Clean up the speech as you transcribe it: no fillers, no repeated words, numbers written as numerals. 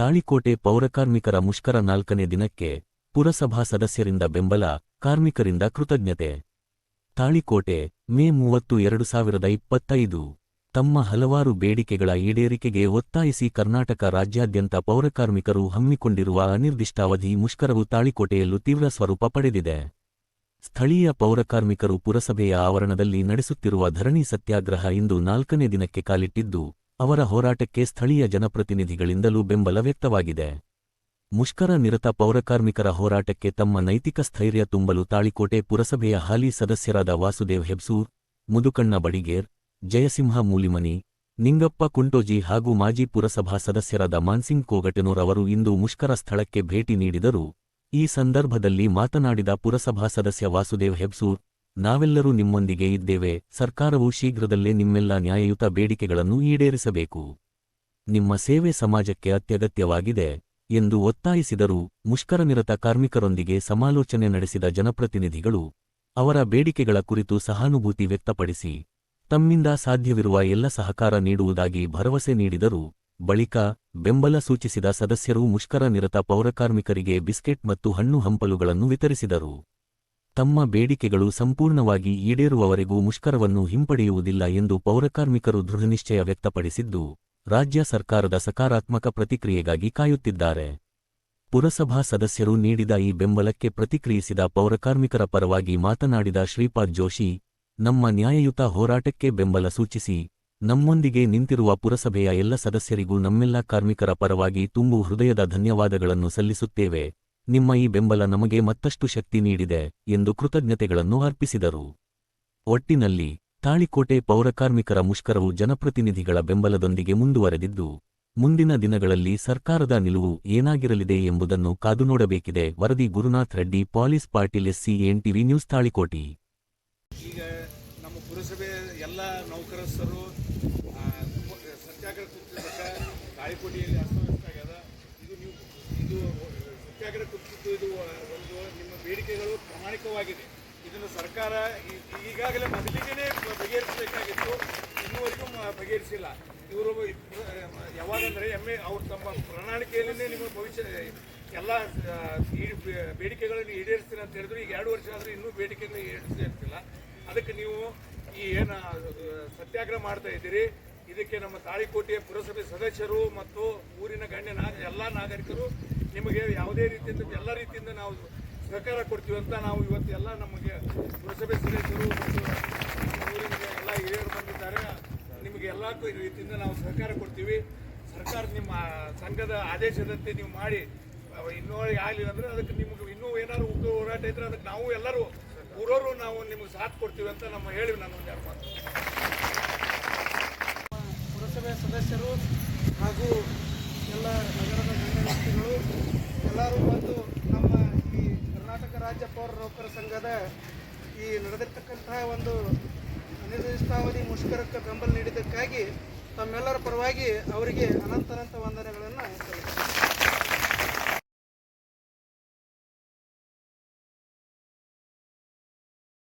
ತಾಳಿಕೋಟೆ ಪೌರಕಾರ್ಮಿಕರ ಮುಷ್ಕರ 4ನೇ ದಿನಕ್ಕೆ ಪುರಸಭಾ ಸದಸ್ಯರಿಂದ ಬೆಂಬಲ, ಕಾರ್ಮಿಕರಿಂದ ಕೃತಜ್ಞತೆ. ತಾಳಿಕೋಟೆ, ಮೇ 30, 2025. ತಮ್ಮ ಹಲವಾರು ಬೇಡಿಕೆಗಳ ಈಡೇರಿಕೆಗೆ ಒತ್ತಾಯಿಸಿ ಕರ್ನಾಟಕ ರಾಜ್ಯಾದ್ಯಂತ ಪೌರಕಾರ್ಮಿಕರು ಹಮ್ಮಿಕೊಂಡಿರುವ ಅನಿರ್ದಿಷ್ಟಾವಧಿ ಮುಷ್ಕರವು ತಾಳಿಕೋಟೆಯಲ್ಲೂ ತೀವ್ರ ಸ್ವರೂಪ ಪಡೆದಿದೆ. ಸ್ಥಳೀಯ ಪೌರಕಾರ್ಮಿಕರು ಪುರಸಭೆಯ ಆವರಣದಲ್ಲಿ ನಡೆಸುತ್ತಿರುವ ಧರಣಿ ಸತ್ಯಾಗ್ರಹ ಇಂದು 4ನೇ ದಿನಕ್ಕೆ ಕಾಲಿಟ್ಟಿದ್ದು, ಅವರ ಹೋರಾಟಕ್ಕೆ ಸ್ಥಳೀಯ ಜನಪ್ರತಿನಿಧಿಗಳಿಂದಲೂ ಬೆಂಬಲ ವ್ಯಕ್ತವಾಗಿದೆ. ಮುಷ್ಕರ ನಿರತ ಪೌರಕಾರ್ಮಿಕರ ಹೋರಾಟಕ್ಕೆ ತಮ್ಮ ನೈತಿಕ ಸ್ಥೈರ್ಯ ತುಂಬಲು ತಾಳಿಕೋಟೆ ಪುರಸಭೆಯ ಹಾಲಿ ಸದಸ್ಯರಾದ ವಾಸುದೇವ್ ಹೆಬ್ಸೂರ್, ಮುದುಕಣ್ಣ ಬಡಿಗೇರ್, ಜಯಸಿಂಹ ಮೂಲಿಮನಿ, ನಿಂಗಪ್ಪ ಕುಂಟೋಜಿ ಹಾಗೂ ಮಾಜಿ ಪುರಸಭಾ ಸದಸ್ಯರಾದ ಮಾನ್ಸಿಂಗ್ ಕೋಗಟೆನೂರ್ ಅವರು ಇಂದು ಮುಷ್ಕರ ಸ್ಥಳಕ್ಕೆ ಭೇಟಿ ನೀಡಿದರು. ಈ ಸಂದರ್ಭದಲ್ಲಿ ಮಾತನಾಡಿದ ಪುರಸಭಾ ಸದಸ್ಯ ವಾಸುದೇವ್ ಹೆಬ್ಸೂರ್, ನಾವೆಲ್ಲರೂ ನಿಮ್ಮೊಂದಿಗೆ ಇದ್ದೇವೆ. ಸರ್ಕಾರವು ಶೀಘ್ರದಲ್ಲೇ ನಿಮ್ಮೆಲ್ಲ ನ್ಯಾಯಯುತ ಬೇಡಿಕೆಗಳನ್ನು ಈಡೇರಿಸಬೇಕು. ನಿಮ್ಮ ಸೇವೆ ಸಮಾಜಕ್ಕೆ ಅತ್ಯಗತ್ಯವಾಗಿದೆ ಎಂದು ಒತ್ತಾಯಿಸಿದರು. ಮುಷ್ಕರನಿರತ ಕಾರ್ಮಿಕರೊಂದಿಗೆ ಸಮಾಲೋಚನೆ ನಡೆಸಿದ ಜನಪ್ರತಿನಿಧಿಗಳು ಅವರ ಬೇಡಿಕೆಗಳ ಕುರಿತು ಸಹಾನುಭೂತಿ ವ್ಯಕ್ತಪಡಿಸಿ ತಮ್ಮಿಂದ ಸಾಧ್ಯವಿರುವ ಎಲ್ಲ ಸಹಕಾರ ನೀಡುವುದಾಗಿ ಭರವಸೆ ನೀಡಿದರು. ಬಳಿಕ ಬೆಂಬಲ ಸೂಚಿಸಿದ ಸದಸ್ಯರು ಮುಷ್ಕರ ನಿರತ ಪೌರಕಾರ್ಮಿಕರಿಗೆ ಬಿಸ್ಕೆಟ್ ಮತ್ತು ಹಣ್ಣು ಹಂಪಲುಗಳನ್ನು ವಿತರಿಸಿದರು. ತಮ್ಮ ಬೇಡಿಕೆಗಳು ಸಂಪೂರ್ಣವಾಗಿ ಈಡೇರುವವರೆಗೂ ಮುಷ್ಕರವನ್ನು ಹಿಂಪಡೆಯುವುದಿಲ್ಲ ಎಂದು ಪೌರಕಾರ್ಮಿಕರು ದೃಢನಿಶ್ಚಯ ವ್ಯಕ್ತಪಡಿಸಿದ್ದು, ರಾಜ್ಯ ಸರ್ಕಾರದ ಸಕಾರಾತ್ಮಕ ಪ್ರತಿಕ್ರಿಯೆಗಾಗಿ ಕಾಯುತ್ತಿದ್ದಾರೆ. ಪುರಸಭಾ ಸದಸ್ಯರು ನೀಡಿದ ಈ ಬೆಂಬಲಕ್ಕೆ ಪ್ರತಿಕ್ರಿಯಿಸಿದ ಪೌರಕಾರ್ಮಿಕರ ಪರವಾಗಿ ಮಾತನಾಡಿದ ಶ್ರೀಪಾದ್ ಜೋಶಿ, ನಮ್ಮ ನ್ಯಾಯಯುತ ಹೋರಾಟಕ್ಕೆ ಬೆಂಬಲ ಸೂಚಿಸಿ ನಮ್ಮೊಂದಿಗೆ ನಿಂತಿರುವ ಪುರಸಭೆಯ ಎಲ್ಲ ಸದಸ್ಯರಿಗೂ ನಮ್ಮೆಲ್ಲ ಕಾರ್ಮಿಕರ ಪರವಾಗಿ ತುಂಬು ಹೃದಯದ ಧನ್ಯವಾದಗಳನ್ನು ಸಲ್ಲಿಸುತ್ತೇವೆ. ನಿಮ್ಮ ಈ ಬೆಂಬಲ ನಮಗೆ ಮತ್ತಷ್ಟು ಶಕ್ತಿ ನೀಡಿದೆ ಎಂದು ಕೃತಜ್ಞತೆಗಳನ್ನು ಅರ್ಪಿಸಿದರು. ಒಟ್ಟಿನಲ್ಲಿ ತಾಳಿಕೋಟೆ ಪೌರಕಾರ್ಮಿಕರ ಮುಷ್ಕರವು ಜನಪ್ರತಿನಿಧಿಗಳ ಬೆಂಬಲದೊಂದಿಗೆ ಮುಂದುವರೆದಿದ್ದು, ಮುಂದಿನ ದಿನಗಳಲ್ಲಿ ಸರ್ಕಾರದ ನಿಲುವು ಏನಾಗಿರಲಿದೆ ಎಂಬುದನ್ನು ಕಾದು ನೋಡಬೇಕಿದೆ. ವರದಿ ಗುರುನಾಥ್ ರೆಡ್ಡಿ, ಪಾಲಿಸ್ ಪಾಟೀಲ್, SCNTV ನ್ಯೂಸ್, ತಾಳಿಕೋಟೆ. ಈಗ ನಮ್ಮ ಪುರಸಭೆ ಎಲ್ಲ ನೌಕರಸ್ಥರು ಸತ್ಯಾಗ್ರಹ ಕೂತಿದ್ದಕ್ಕೆ ತಾಳಿಕೋಟೆಯಲ್ಲಿ ಅಸ್ತವ್ಯಸ್ತ ಆಗ್ಯದ. ಇದು ಸತ್ಯಾಗ್ರಹ ಕೂತಿದ್ದು ಇದು ಒಂದು ನಿಮ್ಮ ಬೇಡಿಕೆಗಳು ಪ್ರಾಮಾಣಿಕವಾಗಿದೆ. ಇದನ್ನು ಸರ್ಕಾರ ಈಗಾಗಲೇ ಮೊದಲಿಗೆ ಬಗೆಹರಿಸಬೇಕಾಗಿತ್ತು, ಇನ್ನೂವರೆಗೂ ಬಗೆಹರಿಸಿಲ್ಲ. ಇವರು ಯಾವಾಗಂದರೆ ಅವ್ರು ತಮ್ಮ ಪ್ರಣಾಳಿಕೆಯಲ್ಲೇ ನಿಮ್ಮ ಭವಿಷ್ಯ ಎಲ್ಲ ಬೇಡಿಕೆಗಳನ್ನು ಈಡೇರಿಸ್ತೀನಿ ಅಂತ ಹೇಳಿದ್ರು. ಈಗ 2 ವರ್ಷ ಆದರೆ ಇನ್ನೂ ಬೇಡಿಕೆಗಳು ಈಡೇರಿಸ್ತಿಲ್ಲ. ಅದಕ್ಕೆ ನೀವು ಈ ಏನು ಸತ್ಯಾಗ್ರಹ ಮಾಡ್ತಾ ಇದ್ದೀರಿ, ಇದಕ್ಕೆ ನಮ್ಮ ತಾಳಿಕೋಟೆಯ ಪುರಸಭೆ ಸದಸ್ಯರು ಮತ್ತು ಊರಿನ ಎಲ್ಲ ನಾಗರಿಕರು ನಿಮಗೆ ಯಾವುದೇ ರೀತಿಯಿಂದ ಎಲ್ಲ ರೀತಿಯಿಂದ ನಾವು ಸಹಕಾರ ಕೊಡ್ತೀವಿ ಅಂತ ನಾವು ಇವತ್ತು ಎಲ್ಲ ನಮಗೆ ಪುರಸಭೆ ಸದಸ್ಯರು ಮತ್ತು ನಮ್ಮ ಊರಿನ ಎಲ್ಲ ಹಿರಿಯರು ಬಂದಿದ್ದಾರೆ. ನಿಮಗೆ ಎಲ್ಲ ರೀತಿಯಿಂದ ನಾವು ಸಹಕಾರ ಕೊಡ್ತೀವಿ. ಸರ್ಕಾರ ನಿಮ್ಮ ಸಂಘದ ಆದೇಶದಂತೆ ನೀವು ಮಾಡಿ ಇನ್ನೂ ಆಗಲಿಲ್ಲ ಅಂದರೆ ಅದಕ್ಕೆ ನಿಮಗೆ ಇನ್ನೂ ಏನಾದ್ರು ಹೋರಾಟ ಇದ್ರೆ ಅದಕ್ಕೆ ನಾವು ಎಲ್ಲರೂ ಊರವರು ನಾವು ನಿಮಗೆ ಸಾಥ್ ಕೊಡ್ತೀವಿ ಅಂತ ನಮ್ಮ ಹೇಳಿ ನಾನು ಒಂದು 2 ಮಾತು. ಪುರಸಭೆ ಸದಸ್ಯರು ಹಾಗೂ ಎಲ್ಲ ನಗರದ ಗಣ್ಯವ್ಯಕ್ತಿಗಳು ಎಲ್ಲರೂ ಬಂದು ನಮ್ಮ ಈ ಕರ್ನಾಟಕ ರಾಜ್ಯ ಪೌರ ನೌಕರ ಸಂಘದ ಈ ನಡೆದಿರ್ತಕ್ಕಂತಹ ಒಂದು ಅನಿರ್ದಿಷ್ಟಾವಧಿ ಮುಷ್ಕರಕ್ಕೆ ಬೆಂಬಲ ನೀಡಿದ್ದಕ್ಕಾಗಿ ತಮ್ಮೆಲ್ಲರ ಪರವಾಗಿ ಅವರಿಗೆ ಅನಂತ ವಂದನೆಗಳನ್ನು ಸಲ್ಲಿಸುತ್ತೇನೆ.